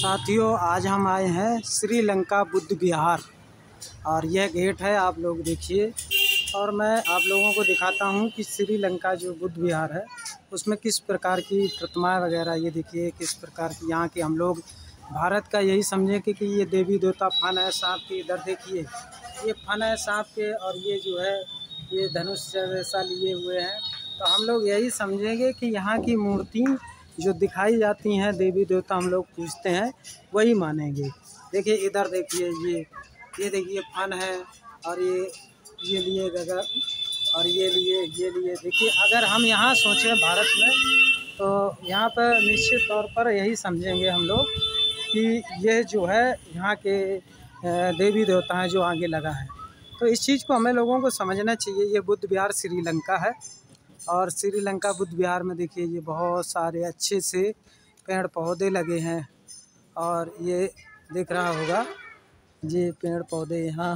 साथियों, आज हम आए हैं श्रीलंका बुद्ध विहार और यह गेट है, आप लोग देखिए। और मैं आप लोगों को दिखाता हूं कि श्रीलंका जो बुद्ध विहार है उसमें किस प्रकार की प्रतिमाएं वगैरह, ये देखिए किस प्रकार की यहाँ की। हम लोग भारत का यही समझें कि ये देवी देवता फन है सांप के। इधर देखिए ये फन है सांप के, और ये जो है ये धनुष जैसा लिए हुए हैं। तो हम लोग यही समझेंगे कि यहाँ की मूर्ति जो दिखाई जाती हैं देवी देवता हम लोग पूजते हैं वही मानेंगे। देखिए इधर देखिए ये देखिए फन है, और ये लिए गगर, और ये लिए देखिए। अगर हम यहाँ सोचें भारत में, तो यहाँ पर निश्चित तौर पर यही समझेंगे हम लोग कि यह जो है यहाँ के देवी देवता हैं जो आगे लगा है। तो इस चीज़ को हमें लोगों को समझना चाहिए। ये बुद्ध विहार श्रीलंका है, और श्रीलंका बुद्ध विहार में देखिए ये बहुत सारे अच्छे से पेड़ पौधे लगे हैं, और ये दिख रहा होगा ये पेड़ पौधे यहाँ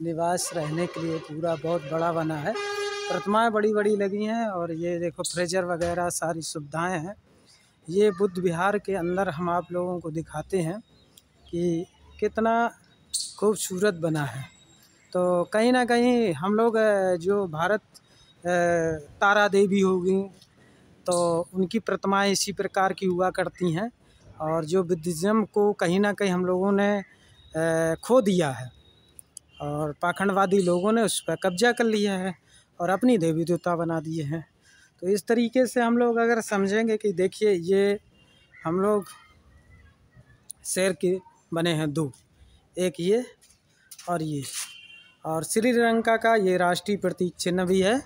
निवास रहने के लिए पूरा बहुत बड़ा बना है। प्रतिमाएं बड़ी बड़ी लगी हैं, और ये देखो फ्रेजर वगैरह सारी सुविधाएं हैं। ये बुद्ध विहार के अंदर हम आप लोगों को दिखाते हैं कि कितना खूबसूरत बना है। तो कहीं ना कहीं हम लोग जो भारत तारा देवी होगी तो उनकी प्रतिमाएं इसी प्रकार की हुआ करती हैं, और जो बुद्धिज़्म को कहीं ना कहीं हम लोगों ने खो दिया है, और पाखंडवादी लोगों ने उस पर कब्जा कर लिया है और अपनी देवी देवता बना दिए हैं। तो इस तरीके से हम लोग अगर समझेंगे कि देखिए ये हम लोग शेर के बने हैं दो, एक ये और ये, और श्रीलंका का ये राष्ट्रीय प्रतीक चिन्ह भी है,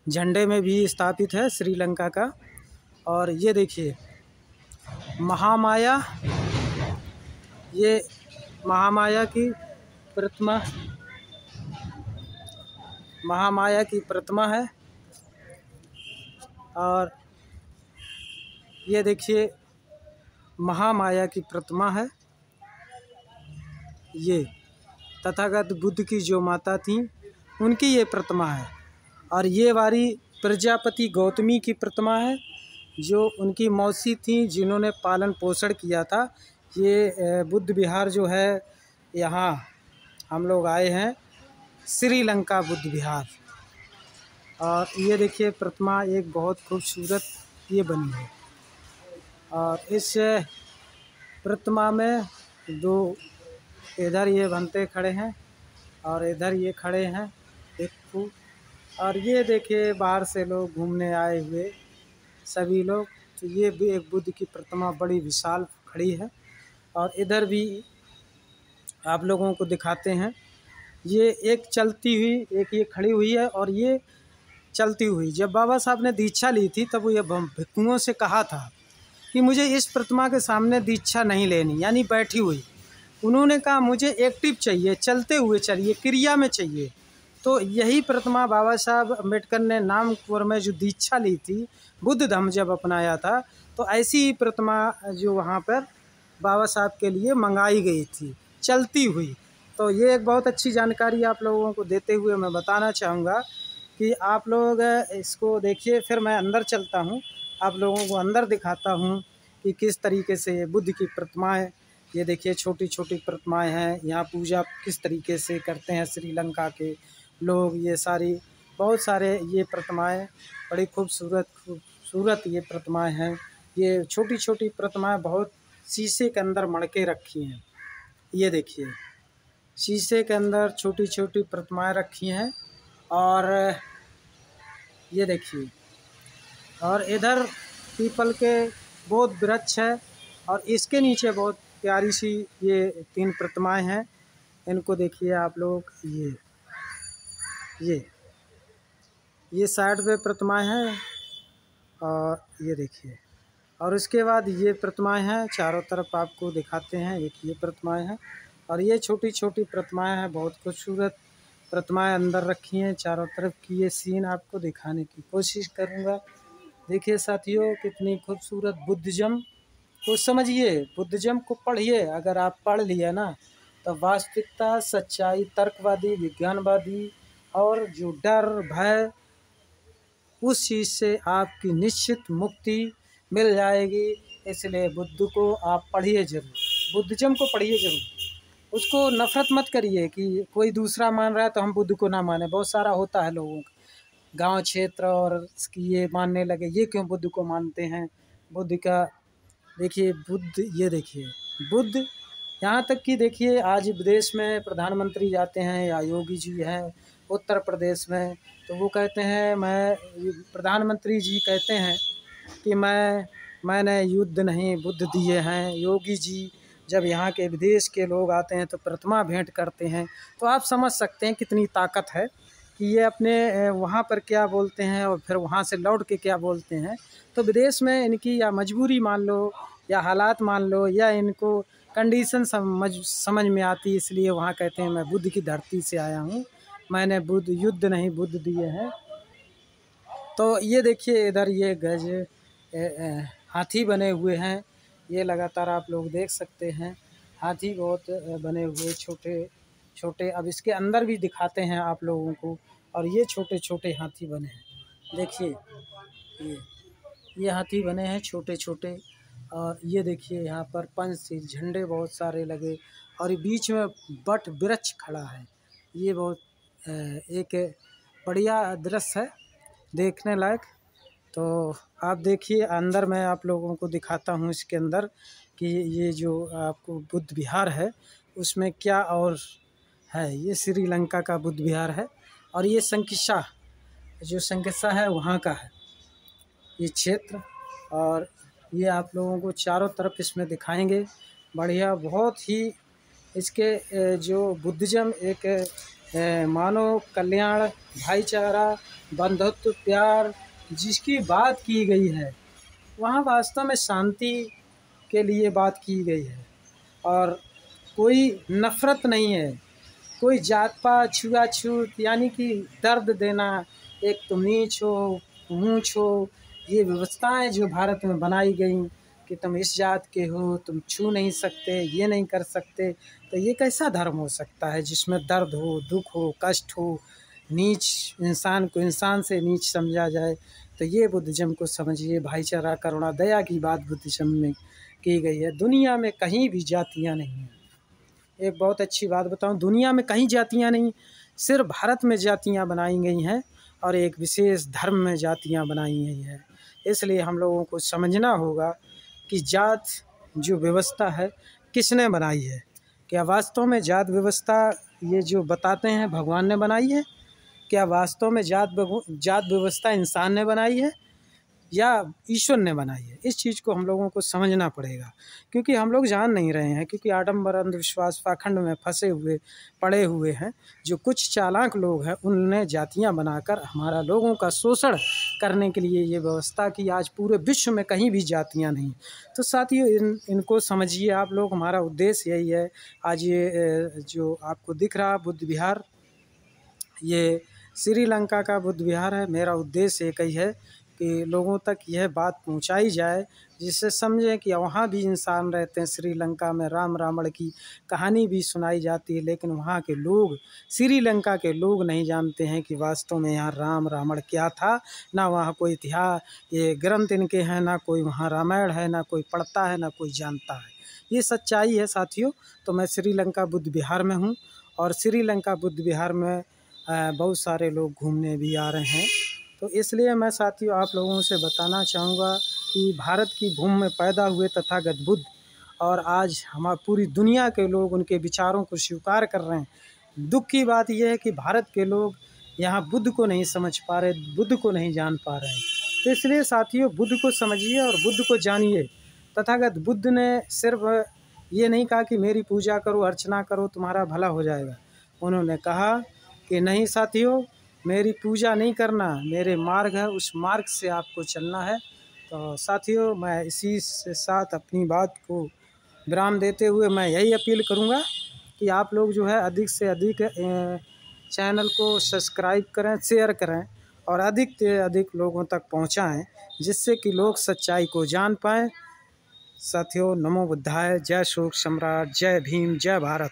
झंडे में भी स्थापित है श्रीलंका का। और ये देखिए महामाया, ये महामाया की प्रतिमा, महामाया की प्रतिमा है। और ये देखिए महामाया की प्रतिमा है। ये तथागत बुद्ध की जो माता थी उनकी ये प्रतिमा है, और ये वाली प्रजापति गौतमी की प्रतिमा है जो उनकी मौसी थी जिन्होंने पालन पोषण किया था। ये बुद्ध विहार जो है यहाँ हम लोग आए हैं श्रीलंका बुद्ध विहार। और ये देखिए प्रतिमा एक बहुत खूबसूरत ये बनी है, और इस प्रतिमा में दो इधर ये बनते खड़े हैं और इधर ये खड़े हैं एक। और ये देखिए बाहर से लोग घूमने आए हुए सभी लोग। तो ये भी एक बुद्ध की प्रतिमा बड़ी विशाल खड़ी है, और इधर भी आप लोगों को दिखाते हैं। ये एक चलती हुई, एक ये खड़ी हुई है, और ये चलती हुई। जब बाबा साहब ने दीक्षा ली थी तब वो ये भिक्षुओं से कहा था कि मुझे इस प्रतिमा के सामने दीक्षा नहीं लेनी, यानी बैठी हुई। उन्होंने कहा मुझे एक्टिव चाहिए, चलते हुए चाहिए, क्रिया में चाहिए। तो यही प्रतिमा बाबा साहब अम्बेडकर ने नागपुर में जो दीक्षा ली थी, बुद्ध धर्म जब अपनाया था, तो ऐसी ही प्रतिमा जो वहाँ पर बाबा साहब के लिए मंगाई गई थी, चलती हुई। तो ये एक बहुत अच्छी जानकारी आप लोगों को देते हुए मैं बताना चाहूँगा कि आप लोग इसको देखिए। फिर मैं अंदर चलता हूँ, आप लोगों को अंदर दिखाता हूँ कि किस तरीके से बुद्ध की प्रतिमाएँ, ये देखिए छोटी छोटी प्रतिमाएं हैं। यहाँ पूजा किस तरीके से करते हैं श्रीलंका के लोग। ये सारी बहुत सारे ये प्रतिमाएं बड़ी खूबसूरत ये प्रतिमाएं हैं। ये छोटी छोटी प्रतिमाएं बहुत शीशे के अंदर मड़के रखी हैं। ये देखिए शीशे के अंदर छोटी छोटी प्रतिमाएं रखी हैं। और ये देखिए, और इधर पीपल के बहुत वृक्ष है, और इसके नीचे बहुत प्यारी सी ये तीन प्रतिमाएं हैं। इनको देखिए आप लोग, ये साइड पे प्रतिमाएं हैं, और ये देखिए। और उसके बाद ये प्रतिमाएं हैं, चारों तरफ आपको दिखाते हैं। एक ये प्रतिमाएं हैं, और ये छोटी छोटी प्रतिमाएं हैं, बहुत खूबसूरत प्रतिमाएं अंदर रखी हैं। चारों तरफ की ये सीन आपको दिखाने की कोशिश करूँगा। देखिए साथियों कितनी खूबसूरत बुद्धिज़्म को समझिए, बुद्धिज़्म को पढ़िए। अगर आप पढ़ लिए ना तो वास्तविकता, सच्चाई, तर्कवादी, विज्ञानवादी और जो डर भय, उस चीज़ से आपकी निश्चित मुक्ति मिल जाएगी। इसलिए बुद्ध को आप पढ़िए ज़रूर। बुद्धिज्म को पढ़िए ज़रूर, उसको नफ़रत मत करिए कि कोई दूसरा मान रहा है तो हम बुद्ध को ना माने। बहुत सारा होता है लोगों का गांव क्षेत्र और इसकी ये मानने लगे, ये क्यों बुद्ध को मानते हैं, बुद्ध का देखिए बुद्ध, ये देखिए बुद्ध, यहाँ तक कि देखिए आज विदेश में प्रधानमंत्री जाते हैं या योगी जी हैं उत्तर प्रदेश में, तो वो कहते हैं, मैं प्रधानमंत्री जी कहते हैं कि मैंने युद्ध नहीं बुद्ध दिए हैं। योगी जी जब यहाँ के विदेश के लोग आते हैं तो प्रतिमा भेंट करते हैं, तो आप समझ सकते हैं कितनी ताकत है कि ये अपने वहाँ पर क्या बोलते हैं और फिर वहाँ से लौट के क्या बोलते हैं। तो विदेश में इनकी या मजबूरी मान लो या हालात मान लो या इनको कंडीशन समझ में आती, इसलिए वहाँ कहते हैं मैं बुद्ध की धरती से आया हूँ, मैंने बुद्ध युद्ध नहीं बुद्ध दिए हैं। तो ये देखिए इधर ये गज हाथी बने हुए हैं, ये लगातार आप लोग देख सकते हैं, हाथी बहुत बने हुए छोटे छोटे। अब इसके अंदर भी दिखाते हैं आप लोगों को, और ये छोटे छोटे हाथी बने हैं, देखिए ये हाथी बने हैं छोटे छोटे। और ये देखिए यहाँ पर पंचशील झंडे बहुत सारे लगे, और बीच में बट वृक्ष खड़ा है। ये बहुत एक बढ़िया दृश्य है देखने लायक। तो आप देखिए अंदर मैं आप लोगों को दिखाता हूँ इसके अंदर कि ये जो आपको बुद्ध विहार है उसमें क्या और है। ये श्रीलंका का बुद्ध विहार है, और ये संकिसा, जो संकिसा है वहाँ का है ये क्षेत्र। और ये आप लोगों को चारों तरफ इसमें दिखाएंगे, बढ़िया बहुत ही। इसके जो बुद्धिज़्म एक मानव कल्याण, भाईचारा, बंधुत्व, प्यार जिसकी बात की गई है, वहाँ वास्तव में शांति के लिए बात की गई है। और कोई नफ़रत नहीं है, कोई जात पात छुआछूत यानी कि दर्द देना, एक तुम नीच हो ऊँच हो, ये व्यवस्थाएं जो भारत में बनाई गई कि तुम इस जात के हो, तुम छू नहीं सकते, ये नहीं कर सकते, तो ये कैसा धर्म हो सकता है जिसमें दर्द हो, दुख हो, कष्ट हो, नीच इंसान को इंसान से नीच समझा जाए। तो ये बुद्धिज़्म को समझिए, भाईचारा, करुणा, दया की बात बुद्धिज़्म में की गई है। दुनिया में कहीं भी जातियाँ नहीं हैं। एक बहुत अच्छी बात बताऊं, दुनिया में कहीं जातियाँ नहीं, सिर्फ भारत में जातियाँ बनाई गई हैं, और एक विशेष धर्म में जातियाँ बनाई गई हैं। इसलिए हम लोगों को समझना होगा कि जात जो व्यवस्था है किसने बनाई है। क्या वास्तव में जात व्यवस्था ये जो बताते हैं भगवान ने बनाई है? क्या वास्तव में जात व्यवस्था इंसान ने बनाई है या ईश्वर ने बनाई है? इस चीज़ को हम लोगों को समझना पड़ेगा, क्योंकि हम लोग जान नहीं रहे हैं, क्योंकि आडंबर, अंधविश्वास, पाखंड में फंसे हुए पड़े हुए हैं। जो कुछ चालाक लोग हैं उनने जातियां बनाकर हमारा लोगों का शोषण करने के लिए ये व्यवस्था की। आज पूरे विश्व में कहीं भी जातियां नहीं। तो साथियों इनको समझिए आप लोग, हमारा उद्देश्य यही है। आज ये जो आपको दिख रहा बुद्ध विहार, ये श्रीलंका का बुद्ध विहार है। मेरा उद्देश्य एक ही है कि लोगों तक यह बात पहुंचाई जाए, जिससे समझें कि वहाँ भी इंसान रहते हैं। श्रीलंका में राम रावण की कहानी भी सुनाई जाती है, लेकिन वहाँ के लोग, श्रीलंका के लोग नहीं जानते हैं कि वास्तव में यहाँ राम रावण क्या था। ना वहाँ कोई इतिहास, ये ग्रंथ इनके हैं, ना कोई वहाँ रामायण है, ना कोई पढ़ता है, ना कोई जानता है। ये सच्चाई है साथियों। तो मैं श्रीलंका बुद्ध विहार में हूँ, और श्रीलंका बुद्ध विहार में बहुत सारे लोग घूमने भी आ रहे हैं। तो इसलिए मैं साथियों आप लोगों से बताना चाहूँगा कि भारत की भूमि में पैदा हुए तथागत बुद्ध, और आज हमारी पूरी दुनिया के लोग उनके विचारों को स्वीकार कर रहे हैं। दुख की बात यह है कि भारत के लोग यहाँ बुद्ध को नहीं समझ पा रहे, बुद्ध को नहीं जान पा रहे हैं। तो इसलिए साथियों बुद्ध को समझिए और बुद्ध को जानिए। तथागत बुद्ध ने सिर्फ ये नहीं कहा कि मेरी पूजा करो, अर्चना करो, तुम्हारा भला हो जाएगा। उन्होंने कहा कि नहीं साथियों, मेरी पूजा नहीं करना, मेरे मार्ग है, उस मार्ग से आपको चलना है। तो साथियों मैं इसी से साथ अपनी बात को विराम देते हुए मैं यही अपील करूंगा कि आप लोग जो है अधिक से अधिक चैनल को सब्सक्राइब करें, शेयर करें, और अधिक से अधिक लोगों तक पहुंचाएं, जिससे कि लोग सच्चाई को जान पाएं। साथियों नमो बुद्धाय, जय शोक सम्राट, जय भीम, जय भारत।